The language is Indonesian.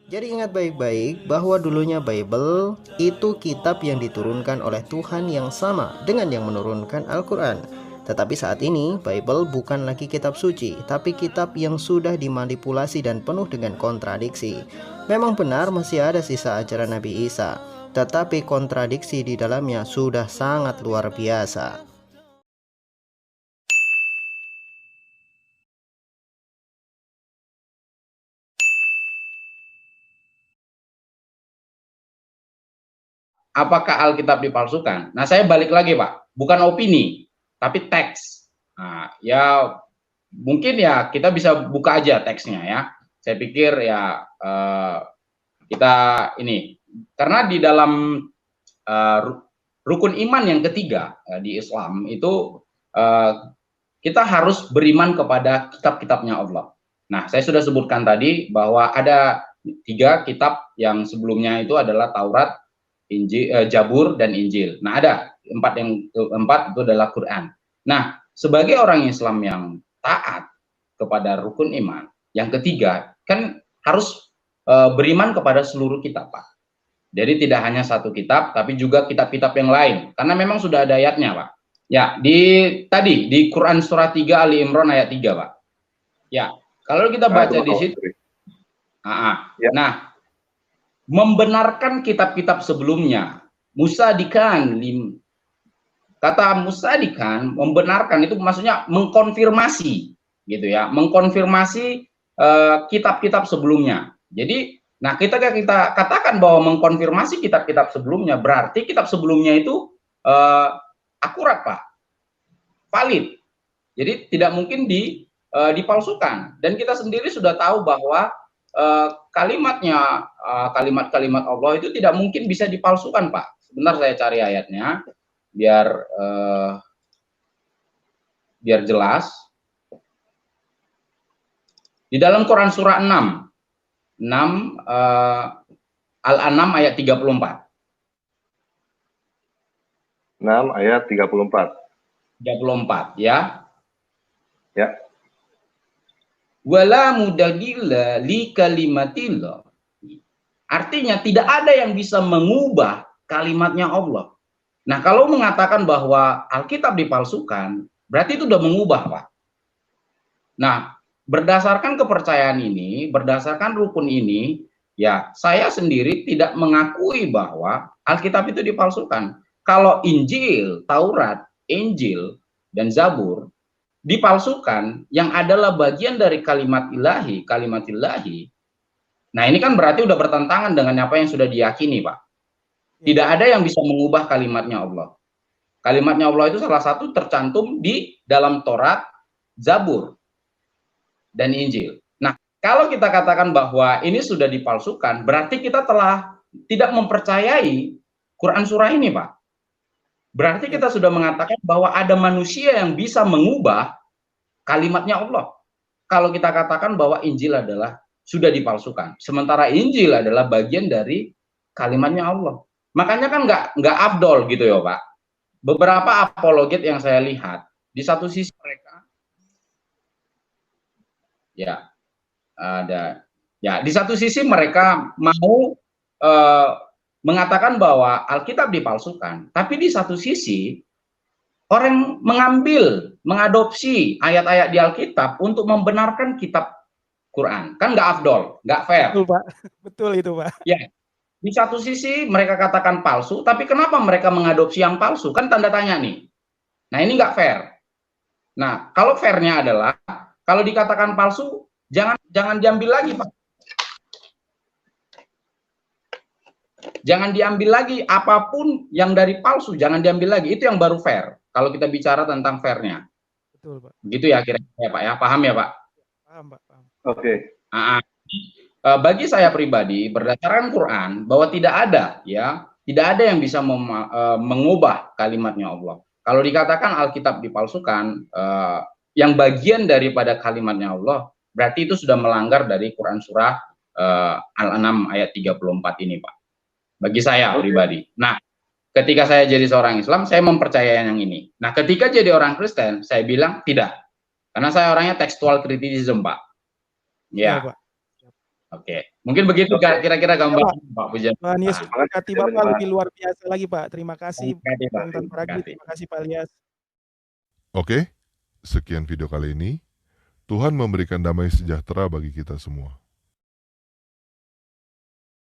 Jadi ingat baik-baik bahwa dulunya Bible itu kitab yang diturunkan oleh Tuhan yang sama dengan yang menurunkan Al-Quran. Tetapi saat ini Bible bukan lagi kitab suci, tapi kitab yang sudah dimanipulasi dan penuh dengan kontradiksi. Memang benar masih ada sisa ajaran Nabi Isa, tetapi kontradiksi di dalamnya sudah sangat luar biasa. Apakah Alkitab dipalsukan? Nah, saya balik lagi, Pak. Bukan opini, tapi teks. Nah, ya mungkin ya kita bisa buka aja teksnya ya. Saya pikir ya kita ini karena di dalam uh, rukun iman yang ketiga di Islam itu kita harus beriman kepada kitab-kitabnya Allah. Nah, saya sudah sebutkan tadi bahwa ada 3 kitab yang sebelumnya itu adalah Taurat, Injil, Jabur dan Injil. Nah, ada 4 itu adalah Quran. Nah, sebagai orang Islam yang taat kepada rukun iman, yang ketiga kan harus beriman kepada seluruh kitab, Pak. Jadi tidak hanya satu kitab, tapi juga kitab-kitab yang lain. Karena memang sudah ada ayatnya, Pak. Ya, tadi di Quran surah 3 Ali Imran ayat 3, Pak. Ya, kalau kita baca di situ. Ya. Nah, membenarkan kitab-kitab sebelumnya. Musadikan, kata musadikan, membenarkan itu maksudnya mengkonfirmasi, gitu ya, mengkonfirmasi kitab-kitab sebelumnya. Jadi, nah kita katakan bahwa mengkonfirmasi kitab-kitab sebelumnya, berarti kitab sebelumnya itu akurat, Pak, valid. Jadi tidak mungkin dipalsukan. Dan kita sendiri sudah tahu bahwa kalimat-kalimat Allah itu tidak mungkin bisa dipalsukan, Pak. Sebentar saya cari ayatnya biar jelas. Di dalam Quran surah 6 Al-An'am ayat 34. 6 ayat 34. 34 ya. Ya. Wala mudagilla li kalimatillah. Artinya tidak ada yang bisa mengubah kalimatnya Allah. Nah, kalau mengatakan bahwa Alkitab dipalsukan, berarti itu sudah mengubah, Pak. Nah, berdasarkan kepercayaan ini, berdasarkan rukun ini, ya saya sendiri tidak mengakui bahwa Alkitab itu dipalsukan. Kalau Injil, Taurat, Injil, dan Zabur dipalsukan, yang adalah bagian dari kalimat ilahi, nah ini kan berarti udah bertentangan dengan apa yang sudah diyakini, Pak. Tidak ada yang bisa mengubah kalimatnya Allah. Kalimatnya Allah itu salah satu tercantum di dalam Taurat, Zabur, dan Injil. Nah, kalau kita katakan bahwa ini sudah dipalsukan, berarti kita telah tidak mempercayai Quran surah ini, Pak. Berarti kita sudah mengatakan bahwa ada manusia yang bisa mengubah kalimatnya Allah. Kalau kita katakan bahwa Injil adalah sudah dipalsukan, sementara Injil adalah bagian dari kalimatnya Allah. Makanya kan nggak afdol gitu ya, Pak. Beberapa apologet yang saya lihat, di satu sisi mereka ya ada ya di satu sisi mereka mau mengatakan bahwa Alkitab dipalsukan, tapi di satu sisi orang mengadopsi ayat-ayat di Alkitab untuk membenarkan kitab Quran. Kan nggak afdol, nggak fair. Betul, Pak. Betul itu, Pak. Ya, di satu sisi mereka katakan palsu, tapi kenapa mereka mengadopsi yang palsu? Kan tanda tanya nih. Nah, ini nggak fair. Nah, kalau fairnya adalah, kalau dikatakan palsu, jangan diambil lagi, Pak. Jangan diambil lagi, apapun yang dari palsu, jangan diambil lagi. Itu yang baru fair. Kalau kita bicara tentang fairnya. Betul, Pak. Begitu ya kira-kira, Pak ya. Paham ya, Pak? Paham, Pak. Paham. Oke. Bagi saya pribadi, berdasarkan Quran, bahwa tidak ada yang bisa mengubah kalimatnya Allah. Kalau dikatakan Alkitab dipalsukan, yang bagian daripada kalimatnya Allah, berarti itu sudah melanggar dari Quran surah Al-An'am ayat 34 ini, Pak. Bagi saya pribadi. Nah, ketika saya jadi seorang Islam, saya mempercayai yang ini. Nah, ketika jadi orang Kristen, saya bilang tidak. Karena saya orangnya textual criticism, Pak. Ya. Pak. Oke, mungkin begitu Oke. kira-kira gambar Pak. Pak Pujian. Tuhan Yesus Terima kasih, berkati terima Bapak kasih. lebih luar biasa lagi, Pak. Terima kasih, Terima kasih, Pak. Bang Tan Paragi. Terima kasih. Terima kasih, Pak Elias. Oke, sekian video kali ini. Tuhan memberikan damai sejahtera bagi kita semua.